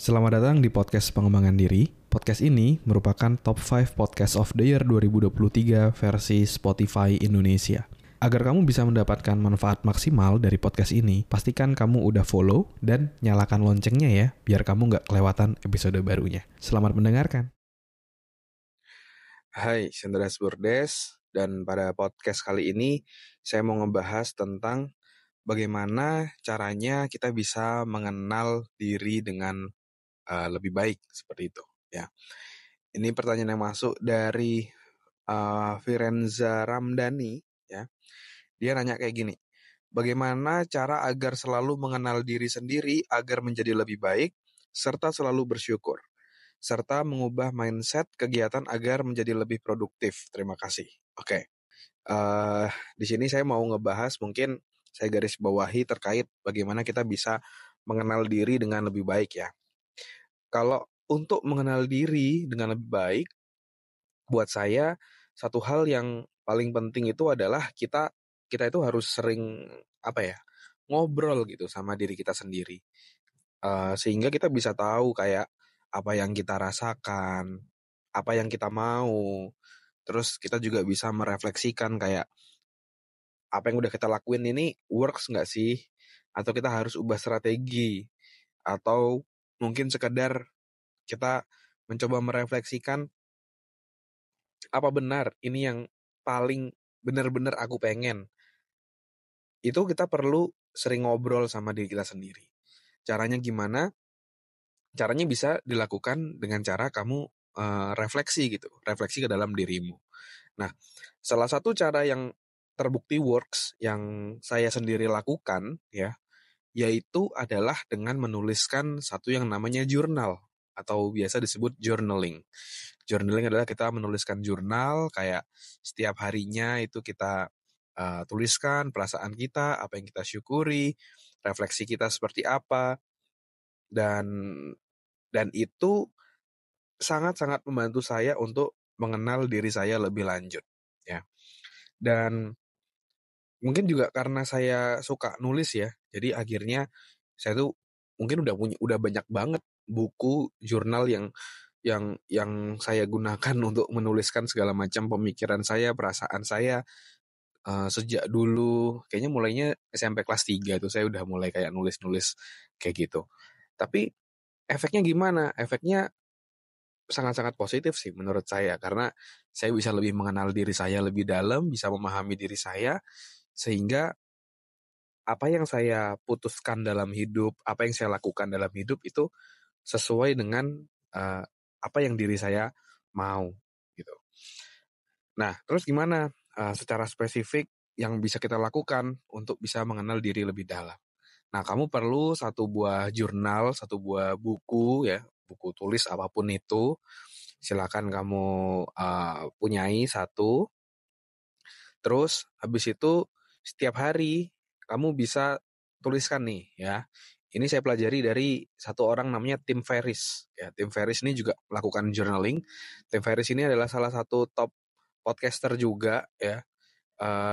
Selamat datang di podcast pengembangan diri. Podcast ini merupakan top 5 podcast of the year 2023 versi Spotify Indonesia. Agar kamu bisa mendapatkan manfaat maksimal dari podcast ini, pastikan kamu udah follow dan nyalakan loncengnya ya, biar kamu nggak kelewatan episode barunya. Selamat mendengarkan. Hai, Sendras Burdes, dan pada podcast kali ini saya mau ngebahas tentang bagaimana caranya kita bisa mengenal diri dengan lebih baik, seperti itu. Ya, ini pertanyaan yang masuk dari Firenza Ramdhani. Ya, dia nanya kayak gini: bagaimana cara agar selalu mengenal diri sendiri agar menjadi lebih baik, serta selalu bersyukur, serta mengubah mindset kegiatan agar menjadi lebih produktif. Terima kasih. Oke. Di sini saya mau ngebahas, mungkin saya garis bawahi terkait bagaimana kita bisa mengenal diri dengan lebih baik ya. Kalau untuk mengenal diri dengan lebih baik, buat saya satu hal yang paling penting itu adalah kita itu harus sering ngobrol gitu sama diri kita sendiri. Sehingga kita bisa tahu kayak apa yang kita rasakan, apa yang kita mau. Terus kita juga bisa merefleksikan kayak apa yang udah kita lakuin ini works nggak sih? Atau kita harus ubah strategi? Atau mungkin sekedar kita mencoba merefleksikan apa benar ini yang paling benar-benar aku pengen. Itu kita perlu sering ngobrol sama diri kita sendiri. Caranya gimana? Caranya bisa dilakukan dengan cara kamu refleksi gitu, refleksi ke dalam dirimu. Nah, salah satu cara yang terbukti works yang saya sendiri lakukan ya, yaitu adalah dengan menuliskan satu yang namanya jurnal atau biasa disebut journaling. Journaling adalah kita menuliskan jurnal kayak setiap harinya itu kita tuliskan perasaan kita, apa yang kita syukuri, refleksi kita seperti apa, dan itu sangat-sangat membantu saya untuk mengenal diri saya lebih lanjut ya. Dan mungkin juga karena saya suka nulis ya, jadi akhirnya saya tuh mungkin udah banyak banget buku jurnal yang saya gunakan untuk menuliskan segala macam pemikiran saya, perasaan saya sejak dulu. Kayaknya mulainya SMP kelas 3 tuh saya udah mulai kayak nulis-nulis kayak gitu. Tapi efeknya gimana? Efeknya sangat-sangat positif sih menurut saya, karena saya bisa lebih mengenal diri saya lebih dalam, bisa memahami diri saya, sehingga apa yang saya putuskan dalam hidup, apa yang saya lakukan dalam hidup itu sesuai dengan uh, apa yang diri saya mau gitu. Nah, terus gimana secara spesifik yang bisa kita lakukan untuk bisa mengenal diri lebih dalam? Nah, kamu perlu satu buah jurnal, satu buah buku ya, buku tulis apapun itu. Silakan kamu punyai satu. Terus habis itu setiap hari kamu bisa tuliskan nih ya. Ini saya pelajari dari satu orang namanya Tim Ferriss. Ya, Tim Ferriss ini juga melakukan journaling. Tim Ferriss ini adalah salah satu top podcaster juga ya.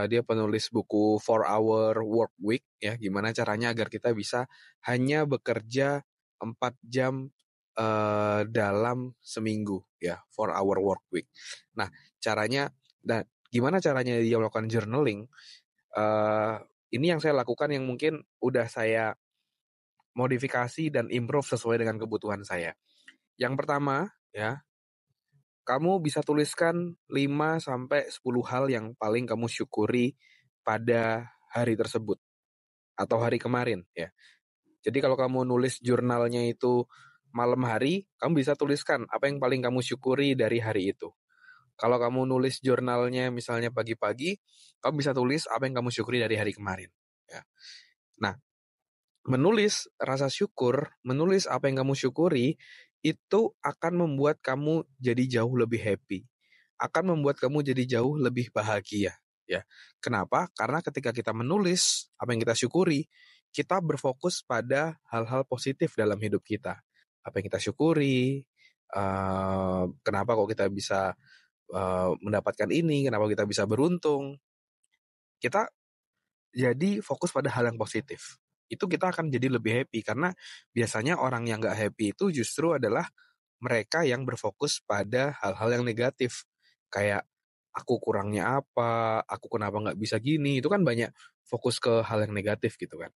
Dia penulis buku 4 Hour Work Week ya. Gimana caranya agar kita bisa hanya bekerja 4 jam dalam seminggu ya. 4 Hour Work Week. Nah, caranya dan gimana caranya dia melakukan journaling? Uh, ini yang saya lakukan yang mungkin udah saya modifikasi dan improve sesuai dengan kebutuhan saya. Yang pertama, ya, kamu bisa tuliskan 5-10 hal yang paling kamu syukuri pada hari tersebut atau hari kemarin, ya. Jadi kalau kamu nulis jurnalnya itu malam hari, kamu bisa tuliskan apa yang paling kamu syukuri dari hari itu. Kalau kamu nulis jurnalnya misalnya pagi-pagi, kamu bisa tulis apa yang kamu syukuri dari hari kemarin, ya. Nah, menulis rasa syukur, menulis apa yang kamu syukuri, itu akan membuat kamu jadi jauh lebih happy. Akan membuat kamu jadi jauh lebih bahagia. Ya, kenapa? Karena ketika kita menulis apa yang kita syukuri, kita berfokus pada hal-hal positif dalam hidup kita. Apa yang kita syukuri, kenapa kok kita bisa mendapatkan ini, kenapa kita bisa beruntung. Kita jadi fokus pada hal yang positif. itu kita akan jadi lebih happy. Karena biasanya orang yang nggak happy itu justru adalah mereka yang berfokus pada hal-hal yang negatif. Kayak, aku kurangnya apa, aku kenapa nggak bisa gini, itu kan banyak fokus ke hal yang negatif gitu kan.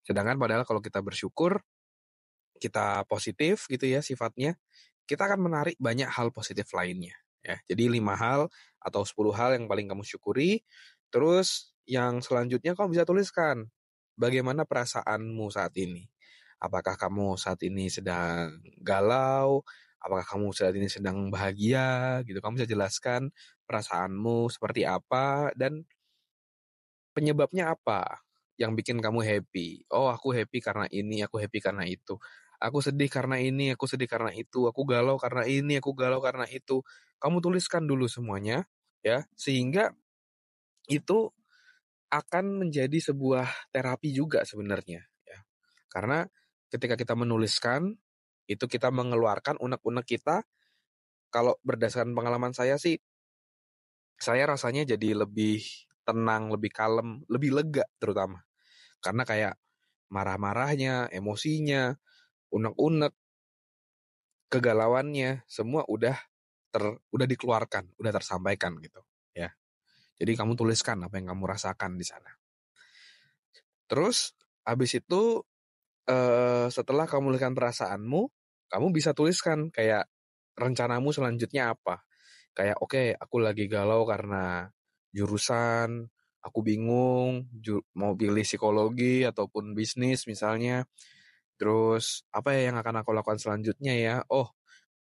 Sedangkan padahal kalau kita bersyukur, kita positif gitu ya sifatnya, kita akan menarik banyak hal positif lainnya. Ya, jadi 5 hal atau 10 hal yang paling kamu syukuri, terus yang selanjutnya kamu bisa tuliskan, bagaimana perasaanmu saat ini. Apakah kamu saat ini sedang galau, apakah kamu saat ini sedang bahagia, gitu. Kamu bisa jelaskan perasaanmu seperti apa, dan penyebabnya apa yang bikin kamu happy? Oh, aku happy karena ini, aku happy karena itu. Aku sedih karena ini, aku sedih karena itu. Aku galau karena ini, aku galau karena itu. Kamu tuliskan dulu semuanya, ya, sehingga itu akan menjadi sebuah terapi juga sebenarnya, ya. Karena ketika kita menuliskan, itu kita mengeluarkan unek-unek kita. Kalau berdasarkan pengalaman saya sih, saya rasanya jadi lebih tenang, lebih kalem, lebih lega terutama. Karena kayak marah-marahnya, emosinya, unek-unek, kegalauannya, semua udah dikeluarkan, udah tersampaikan gitu, ya. Jadi kamu tuliskan apa yang kamu rasakan di sana. Terus habis itu setelah kamu tuliskan perasaanmu, kamu bisa tuliskan kayak rencanamu selanjutnya apa. Kayak, oke, aku lagi galau karena jurusan, aku bingung mau pilih psikologi ataupun bisnis misalnya. Terus apa ya yang akan aku lakukan selanjutnya ya? Oh,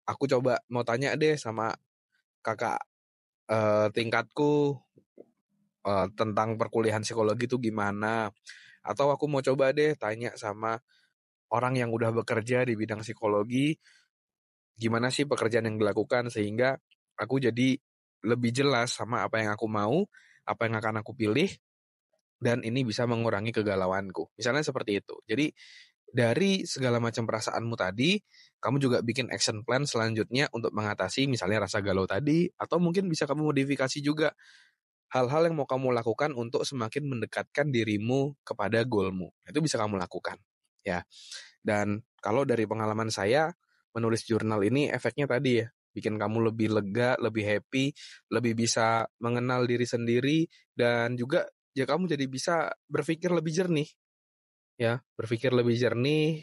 aku coba mau tanya deh sama kakak tingkatku tentang perkuliahan psikologi itu gimana. Atau aku mau coba deh tanya sama orang yang udah bekerja di bidang psikologi, gimana sih pekerjaan yang dilakukan, sehingga aku jadi lebih jelas sama apa yang aku mau, apa yang akan aku pilih, dan ini bisa mengurangi kegalauanku. Misalnya seperti itu. Jadi dari segala macam perasaanmu tadi, kamu juga bikin action plan selanjutnya untuk mengatasi misalnya rasa galau tadi, atau mungkin bisa kamu modifikasi juga hal-hal yang mau kamu lakukan untuk semakin mendekatkan dirimu kepada goalmu. Itu bisa kamu lakukan, ya. Dan kalau dari pengalaman saya, menulis jurnal ini efeknya tadi ya, bikin kamu lebih lega, lebih happy, lebih bisa mengenal diri sendiri, dan juga ya kamu jadi bisa berpikir lebih jernih, ya. Berpikir lebih jernih,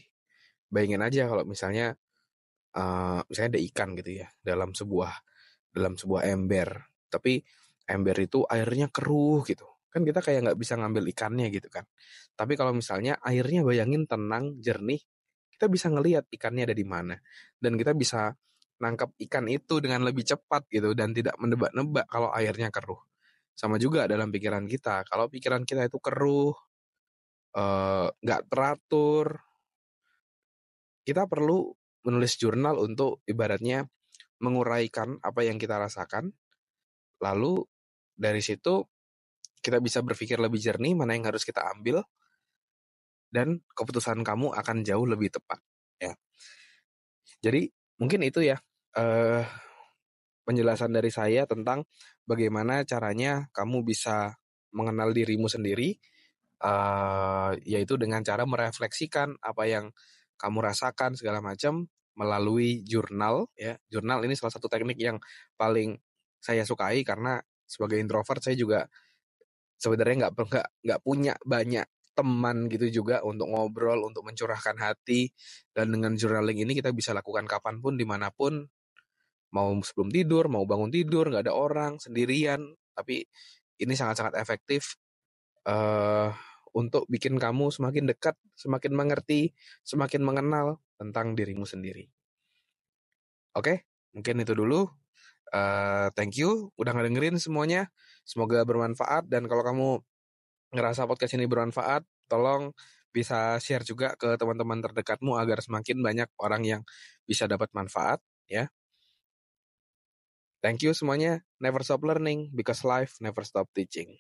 bayangin aja kalau misalnya ada ikan gitu ya, dalam sebuah ember, tapi ember itu airnya keruh gitu. Kan kita kayak nggak bisa ngambil ikannya gitu kan. Tapi kalau misalnya airnya bayangin tenang, jernih, kita bisa ngelihat ikannya ada di mana. Dan kita bisa nangkap ikan itu dengan lebih cepat gitu, dan tidak menebak-nebak kalau airnya keruh. Sama juga dalam pikiran kita. Kalau pikiran kita itu keruh, nggak teratur, kita perlu menulis jurnal untuk ibaratnya menguraikan apa yang kita rasakan. Lalu dari situ kita bisa berpikir lebih jernih mana yang harus kita ambil, dan keputusan kamu akan jauh lebih tepat, ya. Jadi mungkin itu ya eh, penjelasan dari saya tentang bagaimana caranya kamu bisa mengenal dirimu sendiri, yaitu dengan cara merefleksikan apa yang kamu rasakan segala macam melalui jurnal, ya. Jurnal ini salah satu teknik yang paling saya sukai, karena sebagai introvert saya juga sebenarnya nggak punya banyak teman gitu juga untuk ngobrol, untuk mencurahkan hati. Dan dengan journaling ini kita bisa lakukan kapanpun, dimanapun, mau sebelum tidur, mau bangun tidur, nggak ada orang, sendirian. Tapi ini sangat-sangat efektif eh untuk bikin kamu semakin dekat, semakin mengerti, semakin mengenal tentang dirimu sendiri. Oke, mungkin itu dulu. Thank you udah ngedengerin semuanya. Semoga bermanfaat, dan kalau kamu ngerasa podcast ini bermanfaat, tolong bisa share juga ke teman-teman terdekatmu agar semakin banyak orang yang bisa dapat manfaat, ya. Thank you semuanya. Never stop learning because life never stop teaching.